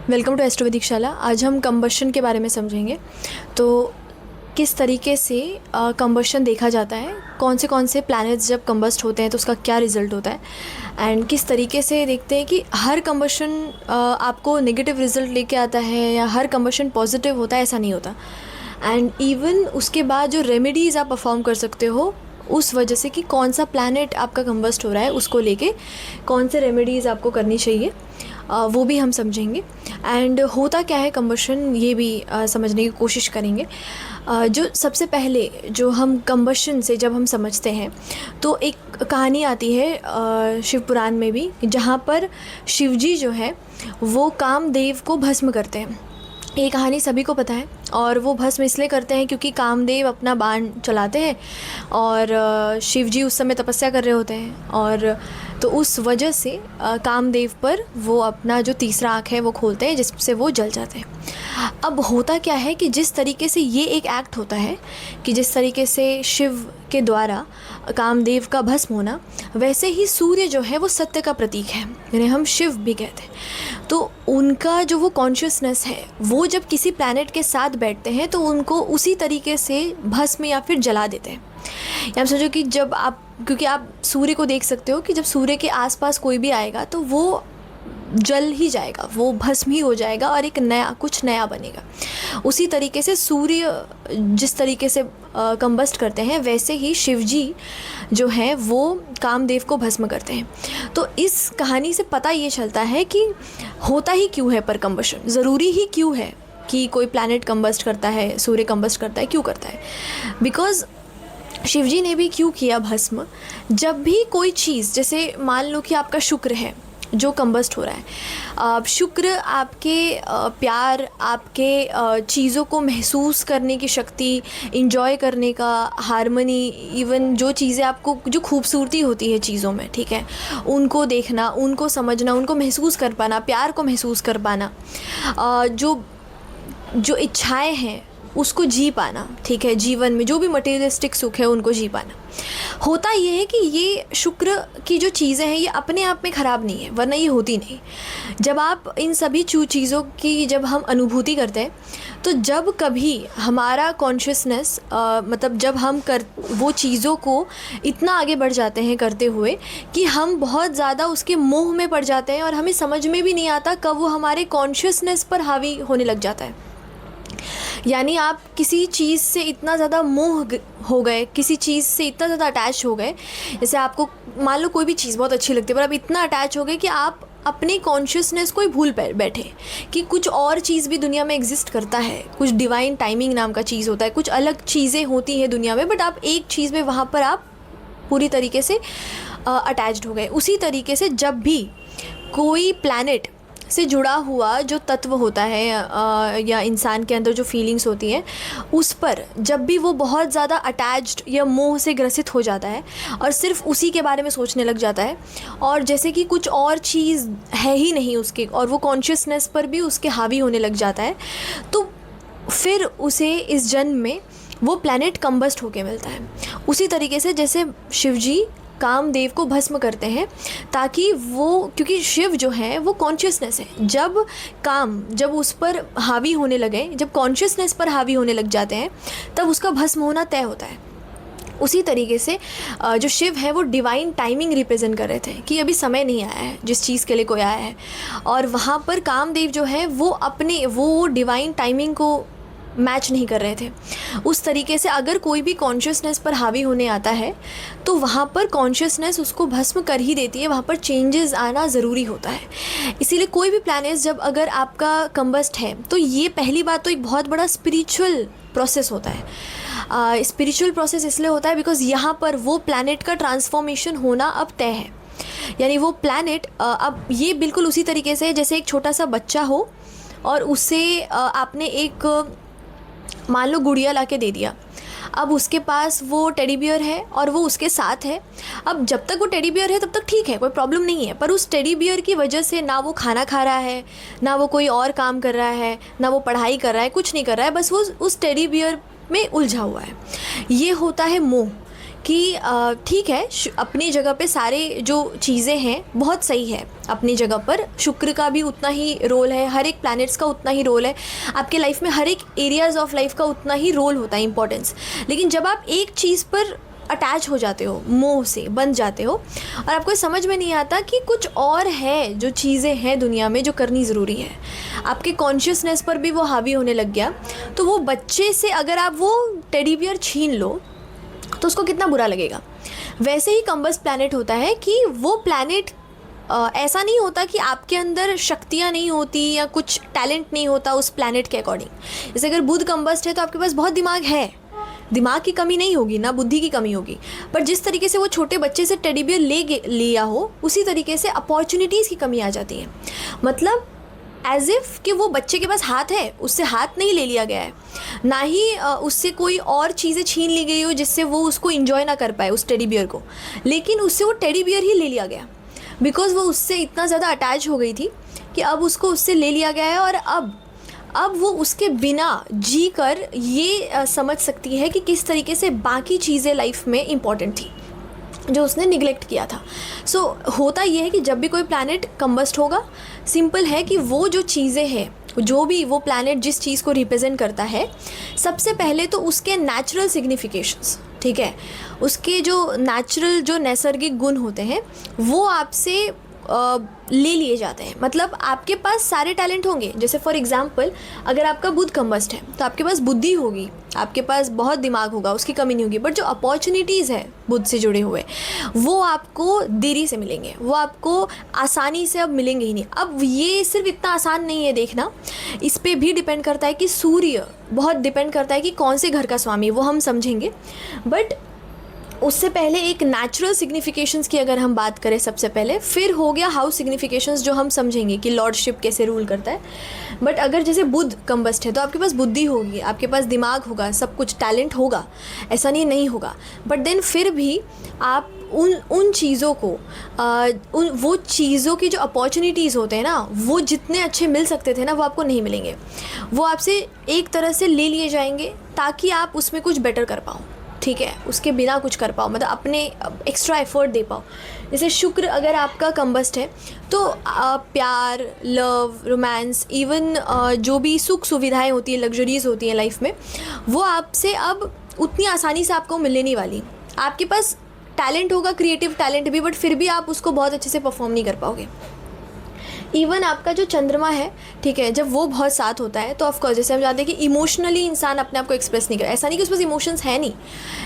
Welcome to astro वेदिकशाला। आज हम combustion के बारे में समझेंगे। तो किस तरीके से कंबशन देखा जाता है, कौन से प्लैनेट्स जब कंबस्ट होते हैं तो उसका क्या रिज़ल्ट होता है, एंड किस तरीके से देखते हैं कि हर कंबशन आपको नेगेटिव रिज़ल्ट लेके आता है या हर कंबशन पॉजिटिव होता है, ऐसा नहीं होता। एंड इवन उसके बाद जो रेमेडीज़ आप परफॉर्म कर सकते हो उस वजह से कि कौन सा प्लैनेट आपका कंबस्ट हो रहा है, उसको लेके कौन से रेमेडीज़ आपको करनी चाहिए, वो भी हम समझेंगे। एंड होता क्या है कंबशन, ये भी समझने की कोशिश करेंगे। जो सबसे पहले जो हम कंबशन से जब हम समझते हैं तो एक कहानी आती है शिव पुराण में भी, जहाँ पर शिवजी जो है वो कामदेव को भस्म करते हैं। ये कहानी सभी को पता है, और वो भस्म इसलिए करते हैं क्योंकि कामदेव अपना बाण चलाते हैं और शिवजी उस समय तपस्या कर रहे होते हैं, और तो उस वजह से कामदेव पर वो अपना जो तीसरा आँख है वो खोलते हैं, जिससे वो जल जाते हैं। अब होता क्या है कि जिस तरीके से ये एक एक्ट होता है कि जिस तरीके से शिव के द्वारा कामदेव का भस्म होना, वैसे ही सूर्य जो है वो सत्य का प्रतीक है, यानी हम शिव भी कहते हैं। तो उनका जो वो कॉन्शियसनेस है वो जब किसी प्लैनेट के साथ बैठते हैं तो उनको उसी तरीके से भस्म या फिर जला देते हैं। या आप सोचो कि जब आप, क्योंकि आप सूर्य को देख सकते हो कि जब सूर्य के आसपास कोई भी आएगा तो वो जल ही जाएगा, वो भस्म ही हो जाएगा और एक नया कुछ नया बनेगा। उसी तरीके से सूर्य जिस तरीके से कंबस्ट करते हैं, वैसे ही शिवजी जो हैं वो कामदेव को भस्म करते हैं। तो इस कहानी से पता ये चलता है कि होता ही क्यों है, पर कंबशन ज़रूरी ही क्यों है कि कोई प्लैनेट कंबस्ट करता है, सूर्य कंबस्ट करता है, क्यों करता है। बिकॉज़ शिवजी ने भी क्यों किया भस्म। जब भी कोई चीज़, जैसे मान लो कि आपका शुक्र है जो कंबस्ट हो रहा है, शुक्र आपके प्यार, आपके चीज़ों को महसूस करने की शक्ति, इंजॉय करने का, हारमनी, इवन जो चीज़ें आपको जो खूबसूरती होती है चीज़ों में, ठीक है, उनको देखना, उनको समझना, उनको महसूस कर पाना, प्यार को महसूस कर पाना, जो जो इच्छाएं हैं उसको जी पाना, ठीक है, जीवन में जो भी मटेरियलिस्टिक सुख है उनको जी पाना। होता ये है कि ये शुक्र की जो चीज़ें हैं ये अपने आप में ख़राब नहीं है, वरना ये होती नहीं। जब आप इन सभी चीज़ों की जब हम अनुभूति करते हैं, तो जब कभी हमारा कॉन्शियसनेस मतलब जब हम वो चीज़ों को इतना आगे बढ़ जाते हैं करते हुए कि हम बहुत ज़्यादा उसके मोह में पड़ जाते हैं और हमें समझ में भी नहीं आता कब वो हमारे कॉन्शियसनेस पर हावी होने लग जाता है। यानी आप किसी चीज़ से इतना ज़्यादा मोह हो गए, किसी चीज़ से इतना ज़्यादा अटैच हो गए, जैसे आपको मान लो कोई भी चीज़ बहुत अच्छी लगती है पर आप इतना अटैच हो गए कि आप अपने कॉन्शियसनेस को ही भूल बैठे कि कुछ और चीज़ भी दुनिया में एग्जिस्ट करता है, कुछ डिवाइन टाइमिंग नाम का चीज़ होता है, कुछ अलग चीज़ें होती हैं दुनिया में, बट आप एक चीज़ में वहाँ पर आप पूरी तरीके से अटैच्ड हो गए। उसी तरीके से जब भी कोई प्लैनेट से जुड़ा हुआ जो तत्व होता है या इंसान के अंदर जो फीलिंग्स होती हैं, उस पर जब भी वो बहुत ज़्यादा अटैच्ड या मोह से ग्रसित हो जाता है और सिर्फ उसी के बारे में सोचने लग जाता है, और जैसे कि कुछ और चीज़ है ही नहीं उसके, और वो कॉन्शियसनेस पर भी उसके हावी होने लग जाता है, तो फिर उसे इस जन्म में वो प्लैनेट कंबस्ट होके मिलता है। उसी तरीके से जैसे शिवजी कामदेव को भस्म करते हैं ताकि वो, क्योंकि शिव जो है वो कॉन्शियसनेस है, जब उस पर हावी होने लगे, जब कॉन्शियसनेस पर हावी होने लग जाते हैं, तब उसका भस्म होना तय होता है। उसी तरीके से जो शिव है वो डिवाइन टाइमिंग रिप्रेजेंट कर रहे थे कि अभी समय नहीं आया है जिस चीज़ के लिए कोई आया है, और वहाँ पर कामदेव जो है वो अपने वो डिवाइन टाइमिंग को मैच नहीं कर रहे थे। उस तरीके से अगर कोई भी कॉन्शियसनेस पर हावी होने आता है तो वहाँ पर कॉन्शियसनेस उसको भस्म कर ही देती है, वहाँ पर चेंजेस आना ज़रूरी होता है। इसीलिए कोई भी प्लैनेट जब अगर आपका कंबस्ट है तो ये पहली बात तो एक बहुत बड़ा स्पिरिचुअल प्रोसेस होता है। स्पिरिचुअल प्रोसेस इसलिए होता है बिकॉज़ यहाँ पर वो प्लैनेट का ट्रांसफॉर्मेशन होना अब तय है। यानी वो प्लैनेट अब ये बिल्कुल उसी तरीके से जैसे एक छोटा सा बच्चा हो और उसे आपने एक मान लो गुड़िया लाके दे दिया, अब उसके पास वो टेडी बियर है और वो उसके साथ है। अब जब तक वो टेडी बियर है तब तक ठीक है, कोई प्रॉब्लम नहीं है, पर उस टेडी बियर की वजह से ना वो खाना खा रहा है, ना वो कोई और काम कर रहा है, ना वो पढ़ाई कर रहा है, कुछ नहीं कर रहा है, बस वो उस टेडी बियर में उलझा हुआ है। ये होता है मोह, कि ठीक है, अपनी जगह पे सारे जो चीज़ें हैं बहुत सही है अपनी जगह पर, शुक्र का भी उतना ही रोल है, हर एक प्लैनेट्स का उतना ही रोल है, आपके लाइफ में हर एक एरियाज़ ऑफ लाइफ का उतना ही रोल होता है, इंपॉर्टेंस। लेकिन जब आप एक चीज़ पर अटैच हो जाते हो, मोह से बन जाते हो, और आपको समझ में नहीं आता कि कुछ और है जो चीज़ें हैं दुनिया में जो करनी ज़रूरी है, आपके कॉन्शियसनेस पर भी वो हावी होने लग गया, तो वो बच्चे से अगर आप वो टेडी बियर छीन लो तो उसको कितना बुरा लगेगा। वैसे ही कंबस्ट प्लैनेट होता है कि वो प्लैनेट ऐसा नहीं होता कि आपके अंदर शक्तियाँ नहीं होती या कुछ टैलेंट नहीं होता उस प्लैनेट के अकॉर्डिंग। जैसे अगर बुध कंबस्ट है तो आपके पास बहुत दिमाग है, दिमाग की कमी नहीं होगी, ना बुद्धि की कमी होगी, पर जिस तरीके से वो छोटे बच्चे से टेडी बियर लिया हो उसी तरीके से अपॉर्चुनिटीज़ की कमी आ जाती है। मतलब एज इफ़ कि वो बच्चे के पास हाथ है, उससे हाथ नहीं ले लिया गया है, ना ही उससे कोई और चीज़ें छीन ली गई हो जिससे वो उसको इन्जॉय ना कर पाए उस टेडी बियर को, लेकिन उससे वो टेडी बियर ही ले लिया गया बिकॉज़ वो उससे इतना ज़्यादा अटैच हो गई थी कि अब उसको उससे ले लिया गया है। और अब वो उसके बिना जी कर ये समझ सकती है कि किस तरीके से बाकी चीज़ें लाइफ में इम्पॉर्टेंट थी जो उसने निगलेक्ट किया था। सो होता ये है कि जब भी कोई प्लैनेट कंबस्ट होगा, सिंपल है कि वो जो चीज़ें हैं, जो भी वो प्लैनेट जिस चीज़ को रिप्रेजेंट करता है, सबसे पहले तो उसके नेचुरल सिग्निफिकेशंस, ठीक है, उसके जो नेचुरल जो नैसर्गिक गुण होते हैं वो आपसे ले लिए जाते हैं। मतलब आपके पास सारे टैलेंट होंगे, जैसे फॉर एग्जांपल अगर आपका बुध कंबस्ट है तो आपके पास बुद्धि होगी, आपके पास बहुत दिमाग होगा, उसकी कमी नहीं होगी, बट जो अपॉर्चुनिटीज़ है बुध से जुड़े हुए वो आपको देरी से मिलेंगे, वो आपको आसानी से अब मिलेंगे ही नहीं। अब ये सिर्फ इतना आसान नहीं है देखना, इस पर भी डिपेंड करता है कि सूर्य बहुत डिपेंड करता है कि कौन से घर का स्वामी, वो हम समझेंगे। बट उससे पहले एक नेचुरल सिग्निफिकेशंस की अगर हम बात करें सबसे पहले, फिर हो गया हाउस सिग्निफिकेशंस जो हम समझेंगे कि लॉर्डशिप कैसे रूल करता है। बट अगर जैसे बुध कंबस्ट है तो आपके पास बुद्धि होगी, आपके पास दिमाग होगा, सब कुछ टैलेंट होगा, ऐसा नहीं होगा, बट देन फिर भी आप उन चीज़ों को वो चीज़ों की जो अपॉर्चुनिटीज़ होते हैं ना, वो जितने अच्छे मिल सकते थे ना वो आपको नहीं मिलेंगे, वो आपसे एक तरह से ले लिए जाएंगे ताकि आप उसमें कुछ बेटर कर पाओ, ठीक है, उसके बिना कुछ कर पाओ, मतलब अपने एक्स्ट्रा एफर्ट दे पाओ। जैसे शुक्र अगर आपका कंबस्ट है तो प्यार, लव, रोमांस, इवन जो भी सुख सुविधाएं होती है, लग्जरीज होती हैं लाइफ में, वो आपसे अब उतनी आसानी से आपको मिलने नहीं वाली। आपके पास टैलेंट होगा, क्रिएटिव टैलेंट भी, बट फिर भी आप उसको बहुत अच्छे से परफॉर्म नहीं कर पाओगे। इवन आपका जो चंद्रमा है, ठीक है, जब वो बहुत साथ होता है तो ऑफकोर्स जैसे हम जानते हैं कि इमोशनली इंसान अपने आप को एक्सप्रेस नहीं कर, ऐसा नहीं कि उसके पास इमोशंस है नहीं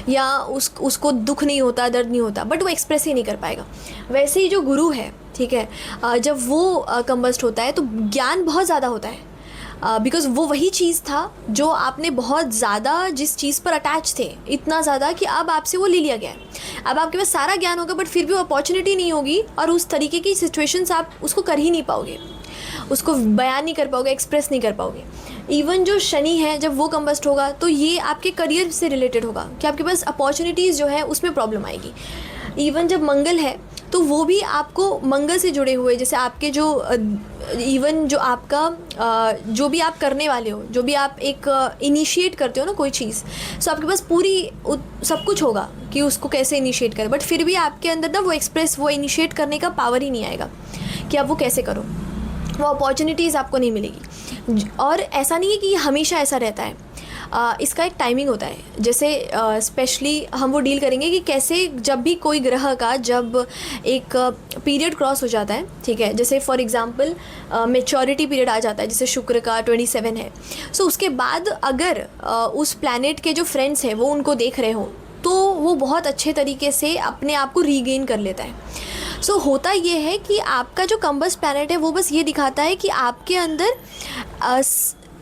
या उसको दुख नहीं होता, दर्द नहीं होता, बट वो एक्सप्रेस ही नहीं कर पाएगा। वैसे ही जो गुरु है, ठीक है, जब वो कंबस्ट होता है तो ज्ञान बहुत ज़्यादा होता है, बिकॉज़ वो वही चीज़ था जो आपने बहुत ज़्यादा जिस चीज़ पर अटैच थे, इतना ज़्यादा कि अब आपसे वो ले लिया गया है। अब आपके पास सारा ज्ञान होगा बट फिर भी वो अपॉर्चुनिटी नहीं होगी और उस तरीके की सिचुएशंस आप उसको कर ही नहीं पाओगे, उसको बयान नहीं कर पाओगे, एक्सप्रेस नहीं कर पाओगे। इवन जो शनि है जब वो कंबस्ट होगा तो ये आपके करियर से रिलेटेड होगा कि आपके पास अपॉर्चुनिटीज़ जो है उसमें प्रॉब्लम आएगी। इवन जब मंगल है तो वो भी आपको मंगल से जुड़े हुए, जैसे आपके जो इवन जो आपका जो भी आप करने वाले हो, जो भी आप एक इनिशिएट करते हो ना कोई चीज़, सो आपके पास पूरी सब कुछ होगा कि उसको कैसे इनिशिएट करें, बट फिर भी आपके अंदर ना वो इनिशिएट करने का पावर ही नहीं आएगा कि आप वो कैसे करो, वो अपॉर्चुनिटीज़ आपको नहीं मिलेगी। और ऐसा नहीं है कि हमेशा ऐसा रहता है, इसका एक टाइमिंग होता है। जैसे स्पेशली हम वो डील करेंगे कि कैसे जब भी कोई ग्रह का जब एक पीरियड क्रॉस हो जाता है, ठीक है, जैसे फॉर एग्जांपल मेच्योरिटी पीरियड आ जाता है, जैसे शुक्र का 27 है, सो उसके बाद अगर उस प्लैनेट के जो फ्रेंड्स हैं वो उनको देख रहे हो तो वो बहुत अच्छे तरीके से अपने आप को रीगेन कर लेता है। सो होता ये है कि आपका जो कंबस्ट प्लैनेट है वो बस ये दिखाता है कि आपके अंदर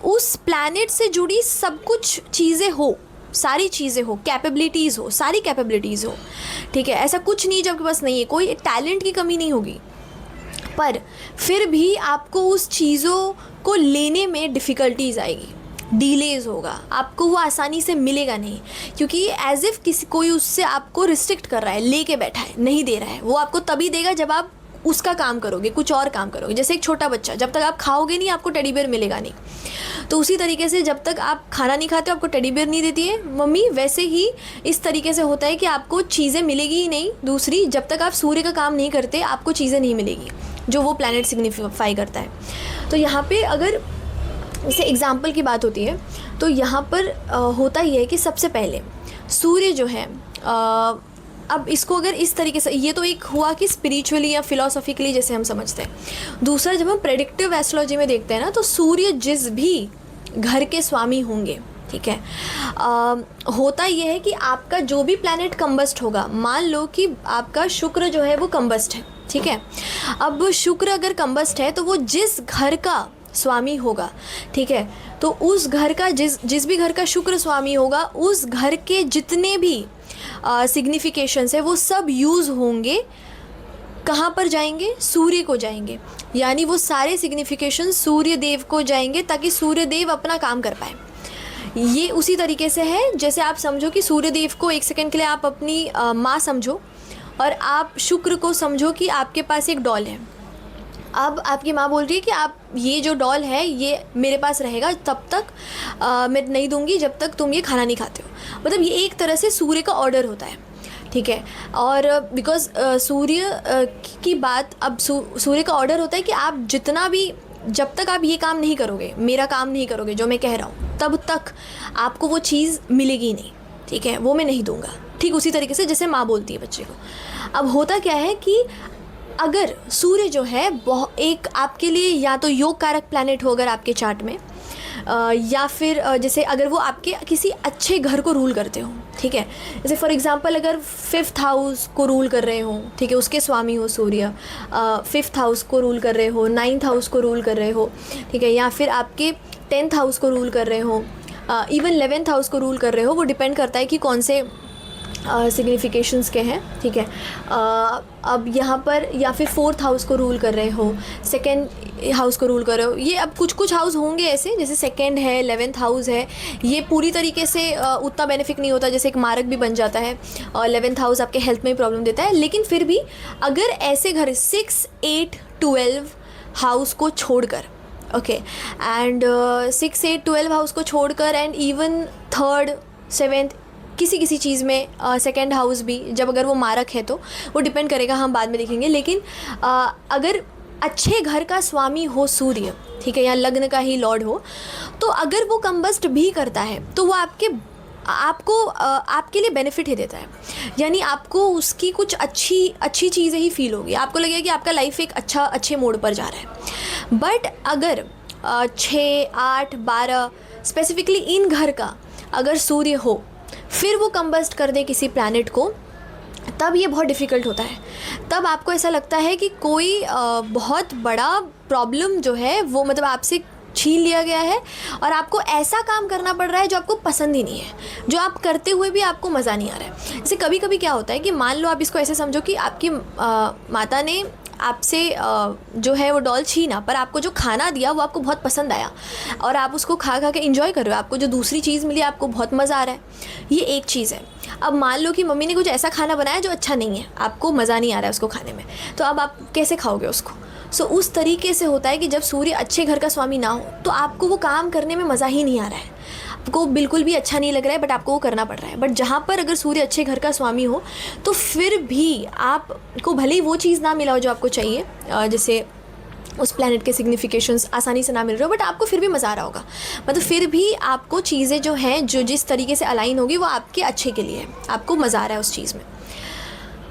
उस प्लैनेट से जुड़ी सब कुछ चीज़ें हो, सारी चीज़ें हो, कैपेबिलिटीज़ हो, सारी कैपेबिलिटीज़ हो, ठीक है, ऐसा कुछ नहीं जो आपके पास नहीं है, कोई टैलेंट की कमी नहीं होगी, पर फिर भी आपको उस चीज़ों को लेने में डिफ़िकल्टीज़ आएगी, डिलेज़ होगा, आपको वो आसानी से मिलेगा नहीं, क्योंकि एज इफ़ कोई उससे आपको रिस्ट्रिक्ट कर रहा है, लेके बैठा है, नहीं दे रहा है। वो आपको तभी देगा जब आप उसका काम करोगे, कुछ और काम करोगे। जैसे एक छोटा बच्चा, जब तक आप खाओगे नहीं आपको टेडी बेयर मिलेगा नहीं। तो उसी तरीके से जब तक आप खाना नहीं खाते हो आपको टेडी बियर नहीं देती है मम्मी, वैसे ही इस तरीके से होता है कि आपको चीज़ें मिलेगी ही नहीं दूसरी, जब तक आप सूर्य का काम नहीं करते आपको चीज़ें नहीं मिलेगी जो वो प्लैनेट सिग्निफाई करता है। तो यहाँ पे अगर जैसे एग्जाम्पल की बात होती है तो यहाँ पर होता ही है कि सबसे पहले सूर्य जो है अब इसको अगर इस तरीके से, ये तो एक हुआ कि स्पिरिचुअली या फिलोसॉफिकली जैसे हम समझते हैं। दूसरा जब हम प्रेडिक्टिव एस्ट्रोलॉजी में देखते हैं ना, तो सूर्य जिस भी घर के स्वामी होंगे, ठीक है, होता यह है कि आपका जो भी प्लैनेट कंबस्ट होगा, मान लो कि आपका शुक्र जो है वो कंबस्ट है, ठीक है। अब शुक्र अगर कंबस्ट है तो वो जिस घर का स्वामी होगा, ठीक है, तो उस घर का जिस भी घर का शुक्र स्वामी होगा उस घर के जितने भी सिग्निफिकेशंस है वो सब यूज़ होंगे, कहाँ पर जाएंगे, सूर्य को जाएंगे। यानी वो सारे सिग्निफिकेशन सूर्य देव को जाएंगे ताकि सूर्य देव अपना काम कर पाए। ये उसी तरीके से है जैसे आप समझो कि सूर्य देव को एक सेकंड के लिए आप अपनी माँ समझो और आप शुक्र को समझो कि आपके पास एक डॉल है। अब आपकी माँ बोल रही है कि आप ये जो डॉल है ये मेरे पास रहेगा तब तक मैं नहीं दूंगी जब तक तुम ये खाना नहीं खाते हो। मतलब ये एक तरह से सूर्य का ऑर्डर होता है, ठीक है। और बिकॉज सूर्य की बात, अब सूर्य का ऑर्डर होता है कि आप जितना भी, जब तक आप ये काम नहीं करोगे, मेरा काम नहीं करोगे जो मैं कह रहा हूँ, तब तक आपको वो चीज़ मिलेगी नहीं, ठीक है, वो मैं नहीं दूंगा। ठीक उसी तरीके से जैसे माँ बोलती है बच्चे को। अब होता क्या है कि अगर सूर्य जो है एक आपके लिए या तो योग कारक प्लैनेट हो अगर आपके चार्ट में, या फिर जैसे अगर वो आपके किसी अच्छे घर को रूल करते हो, ठीक है, जैसे फॉर एग्जांपल अगर 5th हाउस को रूल कर रहे हो, ठीक है, उसके स्वामी हो सूर्य, 5th हाउस को रूल कर रहे हो, 9th हाउस को रूल कर रहे हो, ठीक है, या फिर आपके 10th हाउस को रूल कर रहे हो, इवन 11th हाउस को रूल कर रहे हो, वो डिपेंड करता है कि कौन से सिग्निफिकेशंस के हैं, ठीक है। अब यहाँ पर या फिर 4th हाउस को रूल कर रहे हो, 2nd हाउस को रूल कर रहे हो, ये अब कुछ हाउस होंगे ऐसे, जैसे 2nd है, 11th हाउस है, ये पूरी तरीके से उतना बेनिफिट नहीं होता, जैसे एक मार्क भी बन जाता है और 11th हाउस आपके हेल्थ में प्रॉब्लम देता है। लेकिन फिर भी अगर ऐसे घर 6, 8, 12 हाउस को छोड़कर, ओके, एंड 6, 8, 12 हाउस को छोड़कर एंड इवन 3rd, 7th किसी चीज़ में 2nd हाउस भी, जब अगर वो मारक है तो वो डिपेंड करेगा, हम बाद में देखेंगे। लेकिन अगर अच्छे घर का स्वामी हो सूर्य, ठीक है, या लग्न का ही लॉर्ड हो, तो अगर वो कंबस्ट भी करता है तो वो आपके लिए बेनिफिट ही देता है। यानी आपको उसकी कुछ अच्छी चीज़ें ही फील होगी, आपको लगेगा कि आपका लाइफ एक अच्छे मोड पर जा रहा है। बट अगर 6, 8, 12 स्पेसिफिकली इन घर का अगर सूर्य हो, फिर वो कंबस्ट कर दे किसी प्लैनेट को, तब ये बहुत डिफ़िकल्ट होता है। तब आपको ऐसा लगता है कि कोई बहुत बड़ा प्रॉब्लम जो है वो मतलब आपसे छीन लिया गया है और आपको ऐसा काम करना पड़ रहा है जो आपको पसंद ही नहीं है, जो आप करते हुए भी आपको मज़ा नहीं आ रहा है। जैसे कभी कभी क्या होता है कि मान लो आप इसको ऐसे समझो कि आपकी माता ने आपसे जो है वो डॉल छीना, पर आपको जो खाना दिया वो आपको बहुत पसंद आया और आप उसको खा के एंजॉय कर रहे हो, आपको जो दूसरी चीज़ मिली आपको बहुत मज़ा आ रहा है। ये एक चीज़ है। अब मान लो कि मम्मी ने कुछ ऐसा खाना बनाया जो अच्छा नहीं है, आपको मज़ा नहीं आ रहा है उसको खाने में, तो अब आप कैसे खाओगे उसको? उस तरीके से होता है कि जब सूर्य अच्छे घर का स्वामी ना हो तो आपको वो काम करने में मज़ा ही नहीं आ रहा है, आपको बिल्कुल भी अच्छा नहीं लग रहा है, बट आपको वो करना पड़ रहा है। बट जहाँ पर अगर सूर्य अच्छे घर का स्वामी हो तो फिर भी आपको भले ही वो चीज़ ना मिला हो जो आपको चाहिए, जैसे उस प्लैनेट के सिग्निफिकेशंस आसानी से ना मिल रहे हो, बट आपको फिर भी मज़ा आ रहा होगा। मतलब फिर भी आपको चीज़ें जो हैं जो जिस तरीके से अलाइन होगी वो आपके अच्छे के लिए है, आपको मज़ा आ रहा है उस चीज़ में।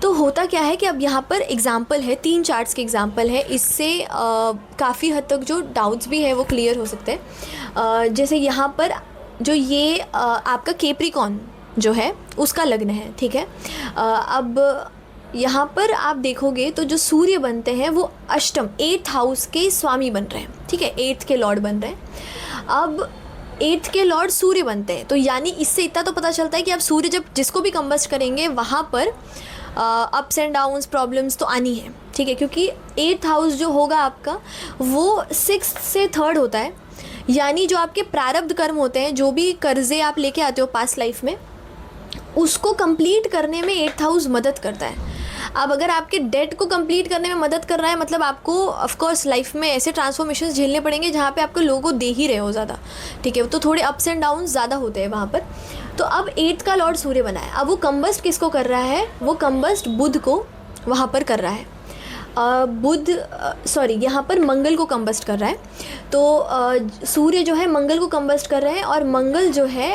तो होता क्या है कि अब यहाँ पर एग्ज़ाम्पल है, 3 चार्ट्स के एग्ज़ाम्पल है, इससे काफ़ी हद तक जो डाउट्स भी है वो क्लियर हो सकते हैं। जैसे यहाँ पर जो ये आपका कैप्रिकॉर्न जो है उसका लग्न है, ठीक है। अब यहाँ पर आप देखोगे तो जो सूर्य बनते हैं वो अष्टम 8th हाउस के स्वामी बन रहे हैं, ठीक है, 8th के लॉर्ड बन रहे हैं। अब 8th के लॉर्ड सूर्य बनते हैं, तो यानी इससे इतना तो पता चलता है कि अब सूर्य जब जिसको भी कंबस्ट करेंगे वहाँ पर अप्स एंड डाउन्स प्रॉब्लम्स तो आनी है, ठीक है, क्योंकि 8th हाउस जो होगा आपका वो 6th से 3rd होता है। यानी जो आपके प्रारब्ध कर्म होते हैं, जो भी कर्जे आप लेके आते हो पास्ट लाइफ में, उसको कंप्लीट करने में 8th हाउस मदद करता है। अब अगर आपके डेट को कंप्लीट करने में मदद कर रहा है, मतलब आपको ऑफ कोर्स लाइफ में ऐसे ट्रांसफॉर्मेशन झेलने पड़ेंगे जहाँ पे आपको लोगों को दे ही रहे हो ज़्यादा, ठीक है, तो थोड़े अप्स एंड डाउन ज़्यादा होते हैं वहाँ पर। तो अब 8th का लॉर्ड सूर्य बना है, अब वो कंबस्ट किसको कर रहा है, वो कंबस्ट बुध को वहाँ पर कर रहा है। यहाँ पर मंगल को कंबस्ट कर रहा है। तो सूर्य जो है मंगल को कंबस्ट कर रहे हैं, और मंगल जो है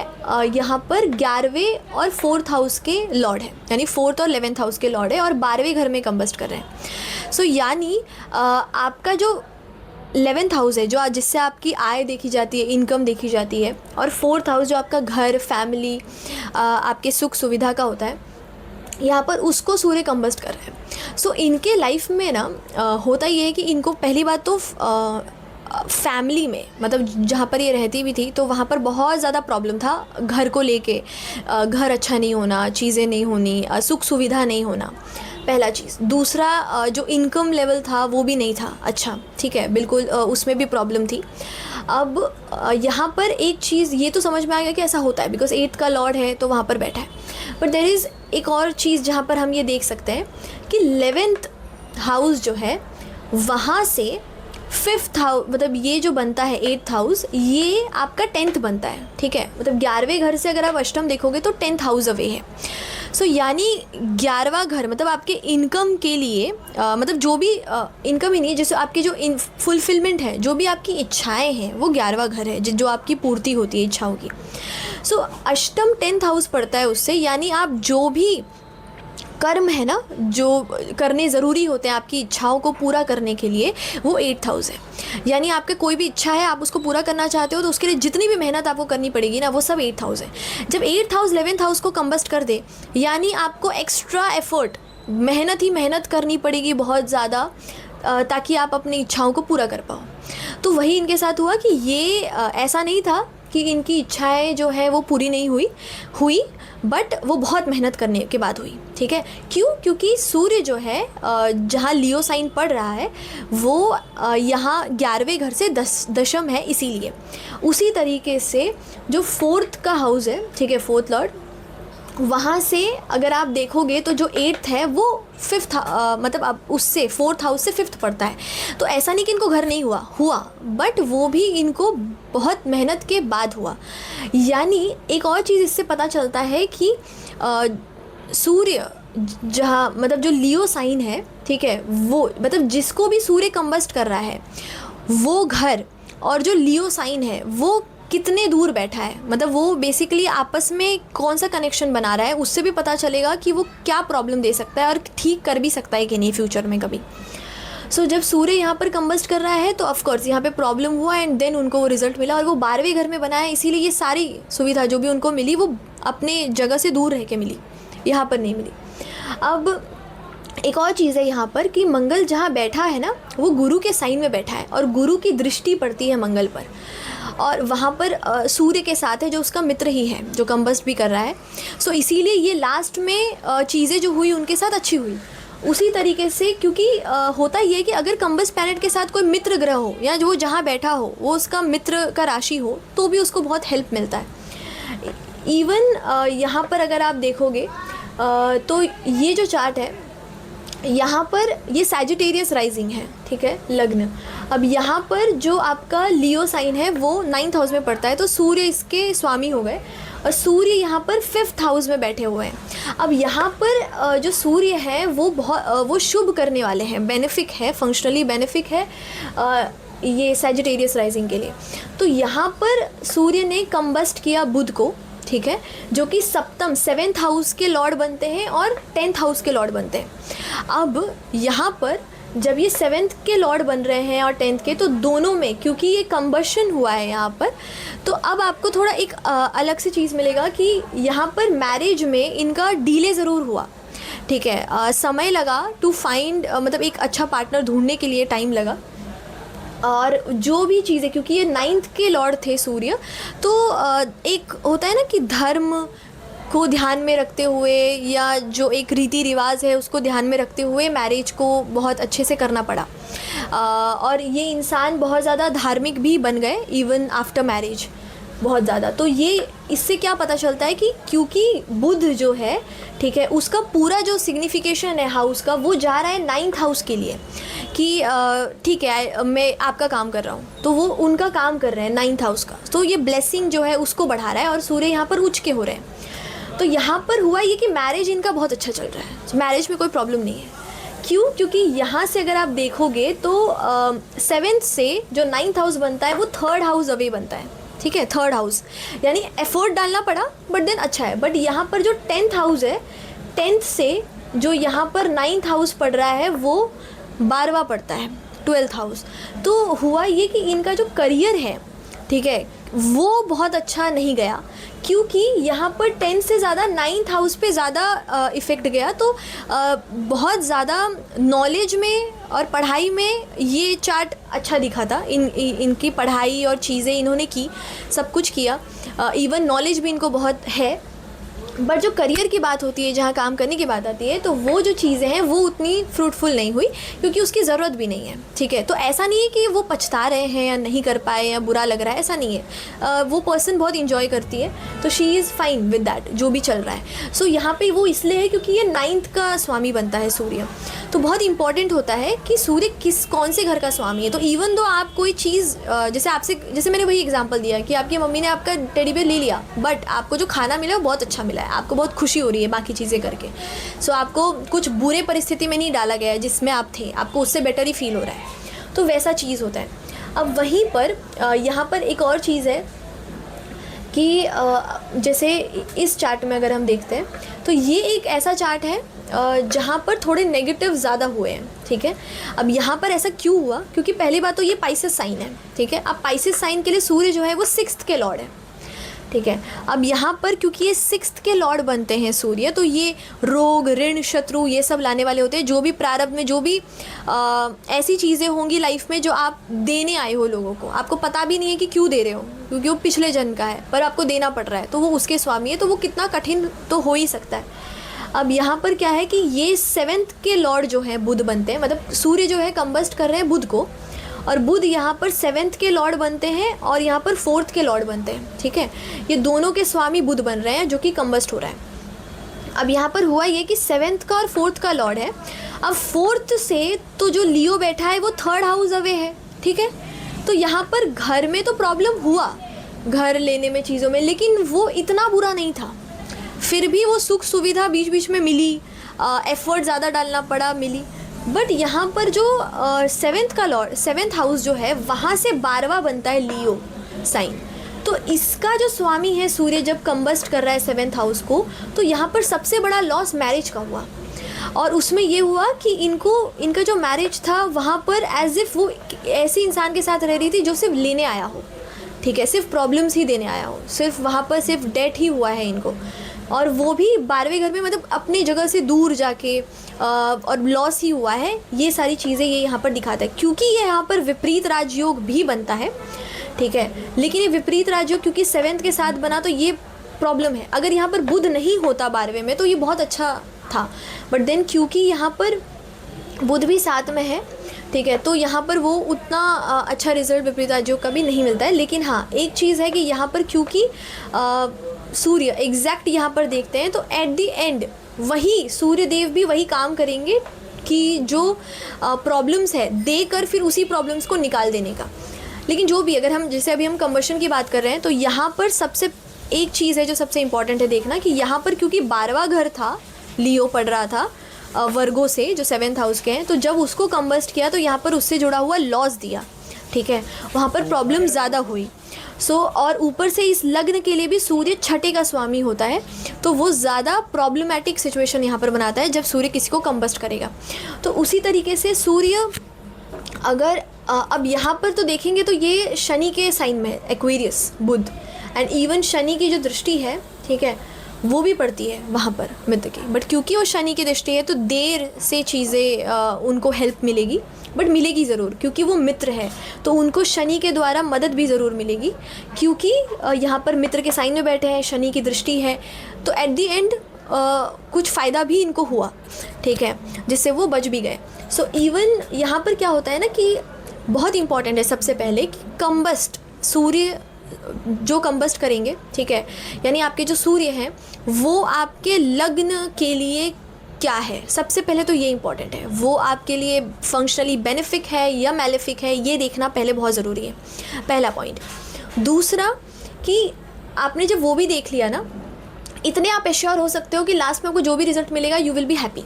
यहाँ पर 11वें और 4th हाउस के लॉर्ड है, यानी 4th और 11th हाउस के लॉर्ड है, और 12वें घर में कंबस्ट कर रहे हैं। सो यानी आपका जो 11th हाउस है, जो जिससे आपकी आय देखी जाती है, इनकम देखी जाती है, और 4th हाउस जो आपका घर, फैमिली, आपके सुख सुविधा का होता है, यहाँ पर उसको सूर्य कंबस्ट कर रहे हैं। सो इनके लाइफ में ना होता ये है कि इनको पहली बात तो फैमिली में, मतलब जहाँ पर ये रहती भी थी, तो वहाँ पर बहुत ज़्यादा प्रॉब्लम था घर को लेके। घर अच्छा नहीं होना, चीज़ें नहीं होनी, सुख सुविधा नहीं होना, पहला चीज़। दूसरा जो इनकम लेवल था वो भी नहीं था अच्छा, ठीक है, बिल्कुल उसमें भी प्रॉब्लम थी। अब यहाँ पर एक चीज़ ये तो समझ में आ गया कि ऐसा होता है, बिकॉज 8th का लॉर्ड है तो वहाँ पर बैठा है। बट देयर इज़ एक और चीज़ जहाँ पर हम ये देख सकते हैं कि 11th हाउस जो है वहाँ से 5th हाउस, मतलब ये जो बनता है 8th हाउस, ये आपका 10th बनता है, ठीक है, मतलब 11वें घर से अगर आप अष्टम देखोगे तो 10th हाउस अवे है। सो यानी 11वां घर मतलब आपके इनकम के लिए मतलब जो भी इनकम ही नहीं, जैसे आपकी जो फुलफिलमेंट है, जो भी आपकी इच्छाएं हैं, वो 11वां घर है जो आपकी पूर्ति होती है इच्छाओं की। सो अष्टम 10th हाउस पड़ता है उससे, यानी आप जो भी कर्म है ना, जो करने ज़रूरी होते हैं आपकी इच्छाओं को पूरा करने के लिए, वो 8th हाउस है। यानी आपके कोई भी इच्छा है, आप उसको पूरा करना चाहते हो, तो उसके लिए जितनी भी मेहनत आपको करनी पड़ेगी ना, वो सब 8th हाउस है। जब 8th हाउस 11th हाउस को कंबस्ट कर दे, यानी आपको एक्स्ट्रा एफर्ट, मेहनत ही मेहनत करनी पड़ेगी बहुत ज़्यादा, ताकि आप अपनी इच्छाओं को पूरा कर पाओ। तो वही इनके साथ हुआ कि ये ऐसा नहीं था कि इनकी इच्छाएं जो है वो पूरी नहीं हुई, बट वो बहुत मेहनत करने के बाद हुई, ठीक है। क्यों? क्योंकि सूर्य जो है जहाँ लियो साइन पड़ रहा है, वो यहाँ 11वें घर से दशम है, इसीलिए। उसी तरीके से जो 4th का हाउस है, ठीक है, 4th लॉर्ड, वहाँ से अगर आप देखोगे तो जो 8th है वो 5th मतलब अब उससे 4th हाउस से 5th पड़ता है। तो ऐसा नहीं कि इनको घर नहीं हुआ, बट वो भी इनको बहुत मेहनत के बाद हुआ। यानी एक और चीज़ इससे पता चलता है कि सूर्य जहाँ, मतलब जो लियो साइन है, ठीक है, वो मतलब जिसको भी सूर्य कंबस्ट कर रहा है, वो घर और जो लियो साइन है वो कितने दूर बैठा है, मतलब वो बेसिकली आपस में कौन सा कनेक्शन बना रहा है, उससे भी पता चलेगा कि वो क्या प्रॉब्लम दे सकता है और ठीक कर भी सकता है कि नहीं फ्यूचर में कभी। सो जब सूर्य यहाँ पर कंबस्ट कर रहा है तो ऑफकोर्स यहाँ पे प्रॉब्लम हुआ, एंड देन उनको वो रिजल्ट मिला, और वो 12वें घर में बना है, इसीलिए ये सारी सुविधा जो भी उनको मिली वो अपने जगह से दूर रह के मिली, यहाँ पर नहीं मिली। अब एक और चीज़ है यहाँ पर कि मंगल जहाँ बैठा है ना, वो गुरु के साइन में बैठा है, और गुरु की दृष्टि पड़ती है मंगल पर, और वहाँ पर सूर्य के साथ है जो उसका मित्र ही है, जो कंबस्ट भी कर रहा है। सो इसीलिए ये लास्ट में चीज़ें जो हुई उनके साथ अच्छी हुई। उसी तरीके से, क्योंकि होता ये है कि अगर कंबस्ट प्लैनेट के साथ कोई मित्र ग्रह हो, या जो जहाँ बैठा हो वो उसका मित्र का राशि हो, तो भी उसको बहुत हेल्प मिलता है। इवन यहाँ पर अगर आप देखोगे तो ये जो चार्ट है, यहाँ पर ये सैजिटेरियस राइजिंग है, ठीक है, लग्न। अब यहाँ पर जो आपका लियो साइन है वो 9th हाउस में पड़ता है, तो सूर्य इसके स्वामी हो गए, और सूर्य यहाँ पर 5th हाउस में बैठे हुए हैं। अब यहाँ पर जो सूर्य है वो शुभ करने वाले हैं, बेनिफिक है, फंक्शनली बेनिफिक है ये सैजिटेरियस राइजिंग के लिए। तो यहाँ पर सूर्य ने कंबस्ट किया बुध को, ठीक है, जो कि सप्तम 7th हाउस के लॉर्ड बनते हैं और 10th हाउस के लॉर्ड बनते हैं। अब यहाँ पर जब ये 7th के लॉर्ड बन रहे हैं और 10th के, तो दोनों में क्योंकि ये कंबशन हुआ है यहाँ पर, तो अब आपको थोड़ा एक अलग सी चीज़ मिलेगा कि यहाँ पर मैरिज में इनका डिले ज़रूर हुआ, ठीक है, समय लगा टू फाइंड, मतलब एक अच्छा पार्टनर ढूंढने के लिए टाइम लगा। और जो भी चीज़ें, क्योंकि ये 9th के लॉर्ड थे सूर्य, तो एक होता है ना कि धर्म को ध्यान में रखते हुए, या जो एक रीति रिवाज है उसको ध्यान में रखते हुए मैरिज को बहुत अच्छे से करना पड़ा। और ये इंसान बहुत ज़्यादा धार्मिक भी बन गए इवन आफ्टर मैरिज। बहुत ज़्यादा। तो ये इससे क्या पता चलता है कि क्योंकि बुध जो है, ठीक है, उसका पूरा जो सिग्निफिकेशन है हाउस का वो जा रहा है 9th हाउस के लिए कि ठीक है मैं आपका काम कर रहा हूँ, तो वो उनका काम कर रहे हैं 9th हाउस का, तो ये ब्लेसिंग जो है उसको बढ़ा रहा है और सूर्य यहाँ पर उच्च के हो रहे हैं। तो यहाँ पर हुआ ये कि मैरिज इनका बहुत अच्छा चल रहा है, मैरिज में कोई प्रॉब्लम नहीं है। क्यों? क्योंकि यहाँ से अगर आप देखोगे तो 7th से जो 9th हाउस बनता है वो 3rd हाउस अवे बनता है, ठीक है, 3rd हाउस, यानी एफर्ट डालना पड़ा बट देन अच्छा है। बट यहाँ पर जो 10th हाउस है, 10th से जो यहाँ पर 9th हाउस पड़ रहा है वो 12वां पड़ता है, 12th हाउस। तो हुआ ये कि इनका जो करियर है, ठीक है, वो बहुत अच्छा नहीं गया क्योंकि यहाँ पर 10 से ज़्यादा 9th हाउस पे ज़्यादा इफ़ेक्ट गया। तो बहुत ज़्यादा नॉलेज में और पढ़ाई में ये चार्ट अच्छा दिखा था। इनकी पढ़ाई और चीज़ें इन्होंने की, सब कुछ किया, इवन नॉलेज भी इनको बहुत है। बट जो करियर की बात होती है, जहाँ काम करने की बात आती है, तो वो जो चीज़ें हैं वो उतनी फ्रूटफुल नहीं हुई क्योंकि उसकी ज़रूरत भी नहीं है, ठीक है। तो ऐसा नहीं है कि वो पछता रहे हैं या नहीं कर पाए या बुरा लग रहा है, ऐसा नहीं है। वो पर्सन बहुत इंजॉय करती है, तो she is fine with that जो भी चल रहा है। सो यहाँ पे वो इसलिए है क्योंकि ये 9th का स्वामी बनता है सूर्य। तो बहुत इंपॉर्टेंट होता है कि सूर्य कौन से घर का स्वामी है। तो इवन दो आप कोई चीज़ जैसे मैंने वही एग्जांपल दिया कि आपकी मम्मी ने आपका टेडी बेयर ले लिया, बट आपको जो खाना मिला वो बहुत अच्छा मिला है, आपको बहुत खुशी हो रही है बाकी चीज़ें करके। सो आपको कुछ बुरे परिस्थिति में नहीं डाला गया है जिसमें आप थे, आपको उससे बेटर ही फील हो रहा है। तो वैसा चीज़ होता है। अब वहीं पर यहाँ पर एक और चीज़ है कि जैसे इस चार्ट में अगर हम देखते हैं तो ये एक ऐसा चार्ट है जहाँ पर थोड़े नेगेटिव ज़्यादा हुए हैं, ठीक है। अब यहाँ पर ऐसा क्यों हुआ? क्योंकि पहली बात तो ये पाइसेस साइन है, ठीक है। अब पाइसेस साइन के लिए सूर्य जो है वो 6th के लॉर्ड है, ठीक है। अब यहाँ पर क्योंकि ये 6th के लॉर्ड बनते हैं सूर्य, तो ये रोग, ऋण, शत्रु ये सब लाने वाले होते हैं। जो भी प्रारब्ध में जो भी ऐसी चीज़ें होंगी लाइफ में जो आप देने आए हो लोगों को, आपको पता भी नहीं है कि क्यों दे रहे हो, क्योंकि वो पिछले जन्म का है पर आपको देना पड़ रहा है, तो वो उसके स्वामी है, तो वो कितना कठिन तो हो ही सकता है। अब यहाँ पर क्या है कि ये 7th के लॉर्ड जो हैं बुध बनते हैं, मतलब सूर्य जो है कंबस्ट कर रहे हैं बुध को, और बुध यहाँ पर 7th के लॉर्ड बनते हैं और यहाँ पर 4th के लॉर्ड बनते हैं, ठीक है। ये दोनों के स्वामी बुध बन रहे हैं जो कि कंबस्ट हो रहा है। अब यहाँ पर हुआ ये कि 7th का और 4th का लॉर्ड है। अब 4th से तो जो लियो बैठा है वो 3rd हाउस अवे है, ठीक है। तो यहाँ पर घर में तो प्रॉब्लम हुआ, घर लेने में, चीज़ों में, लेकिन वो इतना बुरा नहीं था। फिर भी वो सुख सुविधा बीच बीच में मिली, एफर्ट ज़्यादा डालना पड़ा, मिली। बट यहाँ पर जो 7th का लॉर्ड, 7th हाउस जो है वहाँ से 12वां बनता है लियो साइन। तो इसका जो स्वामी है सूर्य जब कंबस्ट कर रहा है 7th हाउस को, तो यहाँ पर सबसे बड़ा लॉस मैरिज का हुआ। और उसमें ये हुआ कि इनका जो मैरिज था वहाँ पर एज इफ़ वो ऐसे इंसान के साथ रह रही थी जो सिर्फ लेने आया हो, ठीक है, सिर्फ प्रॉब्लम्स ही देने आया हो, सिर्फ वहाँ पर सिर्फ डेट ही हुआ है इनको, और वो भी 12वें घर में, मतलब अपनी जगह से दूर जाके, और लॉस ही हुआ है। ये सारी चीज़ें ये यहाँ पर दिखाता है क्योंकि ये यहाँ पर विपरीत राजयोग भी बनता है, ठीक है। लेकिन ये विपरीत राजयोग क्योंकि 7th के साथ बना तो ये प्रॉब्लम है। अगर यहाँ पर बुध नहीं होता 12वें में तो ये बहुत अच्छा था, बट देन क्योंकि यहाँ पर बुध भी 7 में है, ठीक है, तो यहाँ पर वो उतना अच्छा रिजल्ट विपरीत राजयोग का भी नहीं मिलता है। लेकिन हाँ, एक चीज़ है कि यहाँ पर क्योंकि सूर्य एग्जैक्ट यहाँ पर देखते हैं तो एट द एंड वही सूर्य देव भी वही काम करेंगे कि जो प्रॉब्लम्स है देकर फिर उसी प्रॉब्लम्स को निकाल देने का। लेकिन जो भी, अगर हम जैसे अभी हम कंबशन की बात कर रहे हैं, तो यहाँ पर सबसे एक चीज़ है जो सबसे इम्पॉर्टेंट है देखना कि यहाँ पर क्योंकि 12वां घर था, लियो पड़ रहा था वर्गो से जो 7th हाउस के हैं, तो जब उसको कंबस्ट किया तो यहाँ पर उससे जुड़ा हुआ लॉस दिया, ठीक है, वहाँ पर प्रॉब्लम ज़्यादा हुई। और ऊपर से इस लग्न के लिए भी सूर्य 6ठे का स्वामी होता है, तो वो ज़्यादा प्रॉब्लमैटिक सिचुएशन यहाँ पर बनाता है जब सूर्य किसी को कंबस्ट करेगा। तो उसी तरीके से सूर्य अगर अब यहाँ पर तो देखेंगे तो ये शनि के साइन में है, Aquarius, Budh, and even Shani की जो दृष्टि है, ठीक है, वो भी पड़ती है वहाँ पर मित्र की। बट क्योंकि वो शनि की दृष्टि है तो देर से चीज़ें उनको हेल्प मिलेगी, बट मिलेगी ज़रूर क्योंकि वो मित्र है, तो उनको शनि के द्वारा मदद भी ज़रूर मिलेगी क्योंकि यहाँ पर मित्र के साइन में बैठे हैं, शनि की दृष्टि है, तो एट द एंड कुछ फ़ायदा भी इनको हुआ, ठीक है, जिससे वो बच भी गए। सो इवन यहाँ पर क्या होता है ना कि बहुत इंपॉर्टेंट है सबसे पहले कि कंबस्ट सूर्य जो कंबस्ट करेंगे, ठीक है, यानी आपके जो सूर्य हैं वो आपके लग्न के लिए क्या है, सबसे पहले तो ये इंपॉर्टेंट है, वो आपके लिए फंक्शनली बेनिफिक है या मैलेफिक है, ये देखना पहले बहुत ज़रूरी है, पहला पॉइंट। दूसरा कि आपने जब वो भी देख लिया ना, इतने आप एश्योर हो सकते हो कि लास्ट में आपको जो भी रिजल्ट मिलेगा यू विल बी हैप्पी।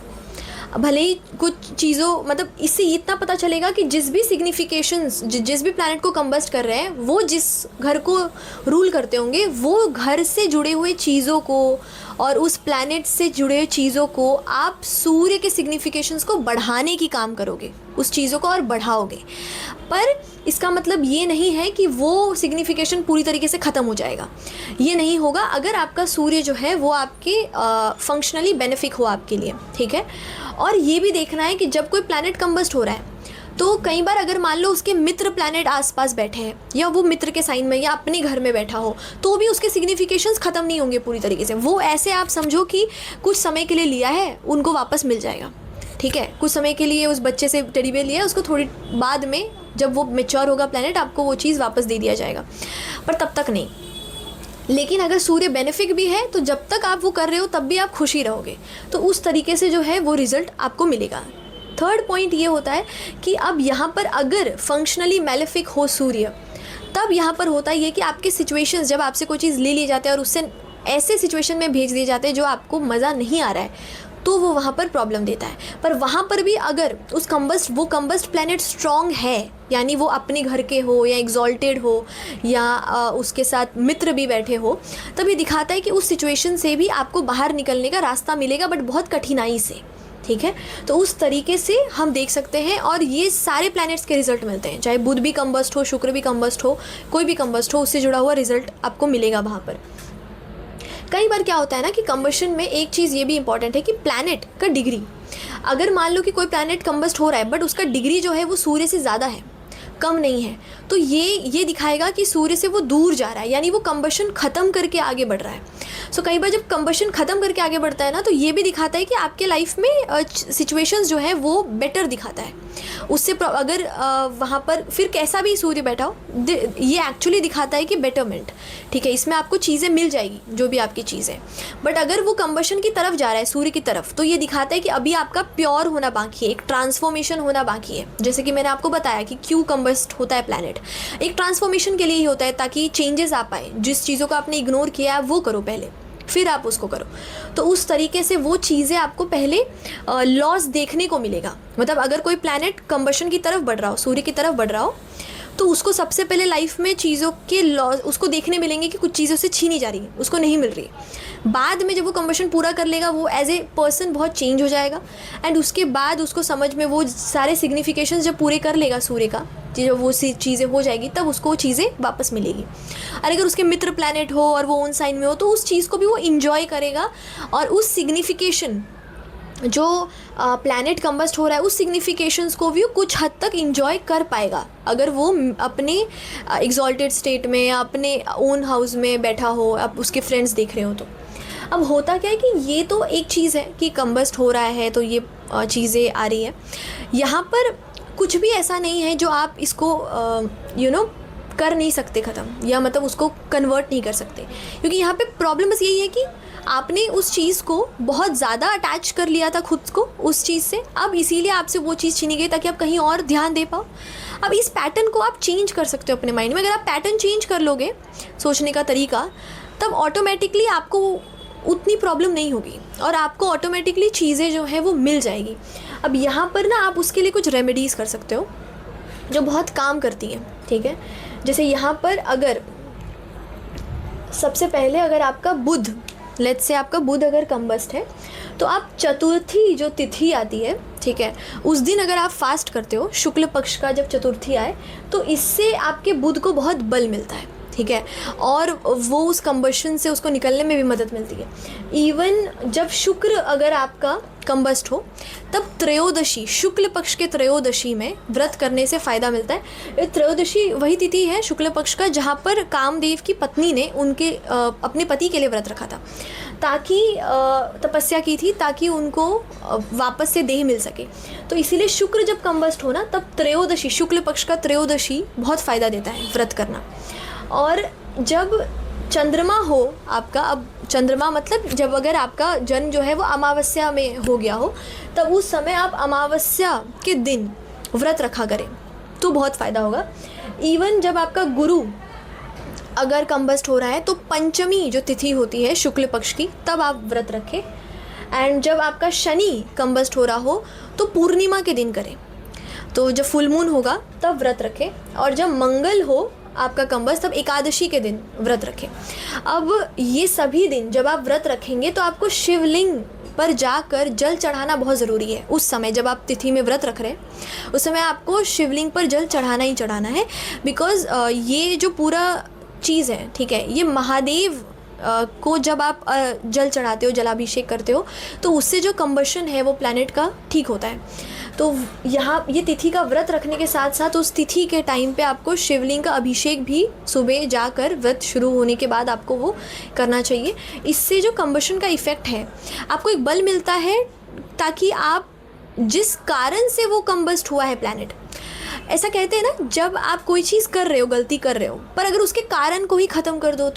भले ही कुछ चीज़ों मतलब इससे इतना पता चलेगा कि जिस भी सिग्निफिकेशंस जिस भी प्लैनेट को कंबस्ट कर रहे हैं वो जिस घर को रूल करते होंगे वो घर से जुड़े हुए चीज़ों को और उस प्लैनेट से जुड़े हुए चीज़ों को आप सूर्य के सिग्निफिकेशंस को बढ़ाने की काम करोगे, उस चीज़ों को और बढ़ाओगे। पर इसका मतलब ये नहीं है कि वो सिग्निफिकेशन पूरी तरीके से ख़त्म हो जाएगा, ये नहीं होगा अगर आपका सूर्य जो है वो आपके फंक्शनली बेनिफिक हो आपके लिए, ठीक है। और ये भी देखना है कि जब कोई प्लैनेट कंबस्ट हो रहा है तो कई बार अगर मान लो उसके मित्र प्लैनेट आसपास बैठे हैं या वो मित्र के साइन में या अपने घर में बैठा हो तो भी उसके सिग्निफिकेशंस ख़त्म नहीं होंगे पूरी तरीके से। वो ऐसे आप समझो कि कुछ समय के लिए लिया है, उनको वापस मिल जाएगा, ठीक है। कुछ समय के लिए उस बच्चे से टेडी बेयर लिया है, उसको थोड़ी बाद में जब वो मैच्योर होगा प्लैनेट आपको वो चीज़ वापस दे दिया जाएगा, पर तब तक नहीं। लेकिन अगर सूर्य बेनिफिक भी है तो जब तक आप वो कर रहे हो तब भी आप खुश ही रहोगे, तो उस तरीके से जो है वो रिज़ल्ट आपको मिलेगा। थर्ड पॉइंट ये होता है कि अब यहाँ पर अगर फंक्शनली मैलेफिक हो सूर्य, तब यहाँ पर होता है कि आपके सिचुएशंस जब आपसे कोई चीज़ ले ली जाती है और उससे ऐसे सिचुएशन में भेज दिए जाते हैं जो आपको मज़ा नहीं आ रहा है, तो वो वहाँ पर प्रॉब्लम देता है। पर वहाँ पर भी अगर वो कंबस्ट प्लैनेट स्ट्रॉन्ग है, यानी वो अपने घर के हो या एग्जॉल्टेड हो या उसके साथ मित्र भी बैठे हो, तब ये दिखाता है कि उस सिचुएशन से भी आपको बाहर निकलने का रास्ता मिलेगा, बट बहुत कठिनाई से, ठीक है। तो उस तरीके से हम देख सकते हैं और ये सारे प्लैनेट्स के रिजल्ट मिलते हैं, चाहे बुध भी कंबस्ट हो, शुक्र भी कंबस्ट हो, कोई भी कंबस्ट हो, उससे जुड़ा हुआ रिजल्ट आपको मिलेगा वहाँ पर। कई बार क्या होता है ना कि कंबशन में एक चीज़ ये भी इंपॉर्टेंट है कि प्लैनेट का डिग्री, अगर मान लो कि कोई प्लैनेट कंबस्ट हो रहा है बट उसका डिग्री जो है वो सूर्य से ज़्यादा है, कम नहीं है, तो ये दिखाएगा कि सूर्य से वो दूर जा रहा है, यानी वो कंबशन ख़त्म करके आगे बढ़ रहा है। सो कई बार जब कंबशन ख़त्म करके आगे बढ़ता है ना, तो ये भी दिखाता है कि आपके लाइफ में सिचुएशंस जो है वो बेटर दिखाता है उससे। अगर वहाँ पर फिर कैसा भी सूर्य बैठा हो, ये एक्चुअली दिखाता है कि बेटरमेंट, ठीक है, इसमें आपको चीज़ें मिल जाएगी जो भी आपकी चीज़ है। बट अगर वो कंबशन की तरफ जा रहा है, सूर्य की तरफ, तो ये दिखाता है कि अभी आपका प्योर होना बाकी है, एक ट्रांसफॉर्मेशन होना बाकी है। जैसे कि मैंने आपको बताया कि क्यों कंबस्ट होता है प्लैनेट, एक ट्रांसफॉर्मेशन के लिए ही होता है, ताकि चेंजेस आ पाए। जिस चीज़ों को आपने इग्नोर किया है वो करो पहले, फिर आप उसको करो। तो उस तरीके से वो चीज़ें आपको पहले लॉस देखने को मिलेगा। मतलब अगर कोई प्लैनेट कंबशन की तरफ बढ़ रहा हो, सूर्य की तरफ बढ़ रहा हो, तो उसको सबसे पहले लाइफ में चीज़ों के लॉस उसको देखने मिलेंगे कि कुछ चीज़ें उससे छीनी जा रही है, उसको नहीं मिल रही। बाद में जब वो कंबशन पूरा कर लेगा वो एज ए पर्सन बहुत चेंज हो जाएगा, एंड उसके बाद उसको समझ में वो सारे सिग्निफिकेशन जब पूरे कर लेगा सूर्य का, जब वो सी चीज़ें हो जाएगी तब उसको वो चीज़ें वापस मिलेगी। और अगर उसके मित्र प्लैनेट हो और वो ओन साइन में हो तो उस चीज़ को भी वो इंजॉय करेगा और उस सिग्निफिकेशन जो प्लैनेट कंबस्ट हो रहा है उस सिग्निफिकेशंस को भी कुछ हद तक इंजॉय कर पाएगा, अगर वो अपने एग्जॉल्टेड स्टेट में या अपने ओन हाउस में बैठा हो, अब उसके फ्रेंड्स देख रहे हो। तो अब होता क्या है कि ये तो एक चीज़ है कि कंबस्ट हो रहा है तो ये चीज़ें आ रही है, यहाँ पर कुछ भी ऐसा नहीं है जो आप इसको कर नहीं सकते ख़त्म, या मतलब उसको कन्वर्ट नहीं कर सकते, क्योंकि यहाँ पे प्रॉब्लम बस यही है कि आपने उस चीज़ को बहुत ज़्यादा अटैच कर लिया था खुद को उस चीज़ से, अब इसीलिए आपसे वो चीज़ छीनी गई ताकि आप कहीं और ध्यान दे पाओ। अब इस पैटर्न को आप चेंज कर सकते हो अपने माइंड में। अगर आप पैटर्न चेंज कर लोगे सोचने का तरीका, तब ऑटोमेटिकली आपको उतनी प्रॉब्लम नहीं होगी और आपको ऑटोमेटिकली चीज़ें जो है वो मिल जाएगी। अब यहाँ पर ना आप उसके लिए कुछ रेमेडीज़ कर सकते हो जो बहुत काम करती हैं, ठीक है। जैसे यहाँ पर अगर सबसे पहले अगर आपका बुध, लेट्स से आपका बुध अगर कंबस्ट है, तो आप चतुर्थी जो तिथि आती है, ठीक है, उस दिन अगर आप फास्ट करते हो, शुक्ल पक्ष का जब चतुर्थी आए, तो इससे आपके बुध को बहुत बल मिलता है, ठीक है, और वो उस कंबशन से उसको निकलने में भी मदद मिलती है। इवन जब शुक्र अगर आपका कंबस्ट हो, तब त्रयोदशी, शुक्ल पक्ष के त्रयोदशी में व्रत करने से फ़ायदा मिलता है। त्रयोदशी वही तिथि है शुक्ल पक्ष का जहाँ पर कामदेव की पत्नी ने उनके अपने पति के लिए व्रत रखा था, ताकि तपस्या की थी ताकि उनको वापस से देह मिल सके। तो इसीलिए शुक्र जब कंबस्ट हो ना, तब त्रयोदशी, शुक्ल पक्ष का त्रयोदशी बहुत फ़ायदा देता है व्रत करना। और जब चंद्रमा हो आपका, अब चंद्रमा मतलब जब अगर आपका जन्म जो है वो अमावस्या में हो गया हो, तब उस समय आप अमावस्या के दिन व्रत रखा करें तो बहुत फ़ायदा होगा। इवन जब आपका गुरु अगर कंबस्ट हो रहा है तो पंचमी जो तिथि होती है शुक्ल पक्ष की, तब आप व्रत रखें। एंड जब आपका शनि कंबस्ट हो रहा हो तो पूर्णिमा के दिन करें, तो जब फुल मून होगा तब व्रत रखें। और जब मंगल हो आपका कंबस्ट तब एकादशी के दिन व्रत रखें। अब ये सभी दिन जब आप व्रत रखेंगे तो आपको शिवलिंग पर जाकर जल चढ़ाना बहुत ज़रूरी है। उस समय जब आप तिथि में व्रत रख रहे हैं उस समय आपको शिवलिंग पर जल चढ़ाना ही चढ़ाना है, बिकॉज़ ये जो पूरा चीज़ है, ठीक है, ये महादेव को जब आप जल चढ़ाते हो, जलाभिषेक करते हो, तो उससे जो कंबशन है वो प्लैनेट का ठीक होता है। तो यहाँ ये तिथि का व्रत रखने के साथ साथ उस तिथि के टाइम पे आपको शिवलिंग का अभिषेक भी सुबह जाकर व्रत शुरू होने के बाद आपको वो करना चाहिए। इससे जो कंबशन का इफ़ेक्ट है आपको एक बल मिलता है, ताकि आप जिस कारण से वो कंबस्ट हुआ है प्लैनेट, ऐसा कहते हैं ना, जब आप कोई चीज़ कर रहे हो, गलती कर रहे हो, पर अगर उसके कारण को ही ख़त्म कर दो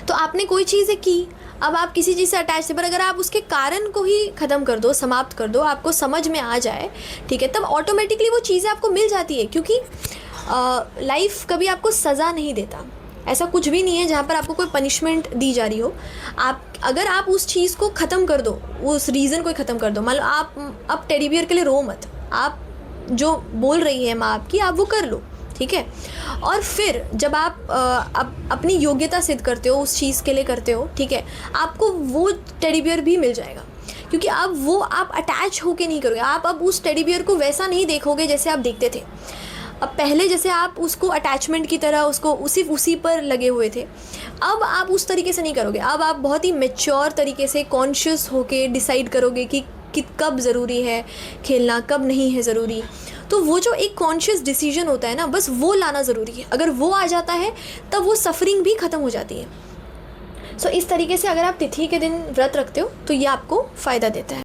तो आपने कोई चीज़ें की, अब आप किसी चीज़ से अटैच थे, पर अगर आप उसके कारण को ही ख़त्म कर दो, समाप्त कर दो, आपको समझ में आ जाए, ठीक है, तब ऑटोमेटिकली वो चीज़ें आपको मिल जाती है। क्योंकि लाइफ कभी आपको सज़ा नहीं देता, ऐसा कुछ भी नहीं है जहाँ पर आपको कोई पनिशमेंट दी जा रही हो। अगर आप उस चीज़ को ख़त्म कर दो, उस रीज़न को ही ख़त्म कर दो, मान लो आप अब टेडी बियर के लिए रो मत, आप जो बोल रही है माँ आपकी, आप वो कर लो, ठीक है। और फिर जब आप अपनी योग्यता सिद्ध करते हो, उस चीज़ के लिए करते हो, ठीक है, आपको वो टेडी बियर भी मिल जाएगा। क्योंकि अब वो आप अटैच होके नहीं करोगे, आप अब उस टेडी बियर को वैसा नहीं देखोगे जैसे आप देखते थे। अब पहले जैसे आप उसको अटैचमेंट की तरह उसको उसी पर लगे हुए थे, अब आप उस तरीके से नहीं करोगे। अब आप बहुत ही मैच्योर तरीके से कॉन्शियस होके डिसाइड करोगे कि कब ज़रूरी है खेलना, कब नहीं है ज़रूरी। तो वो जो एक कॉन्शियस डिसीजन होता है ना, बस वो लाना ज़रूरी है। अगर वो आ जाता है तब वो सफरिंग भी ख़त्म हो जाती है। सो इस तरीके से अगर आप तिथि के दिन व्रत रखते हो तो ये आपको फ़ायदा देता है।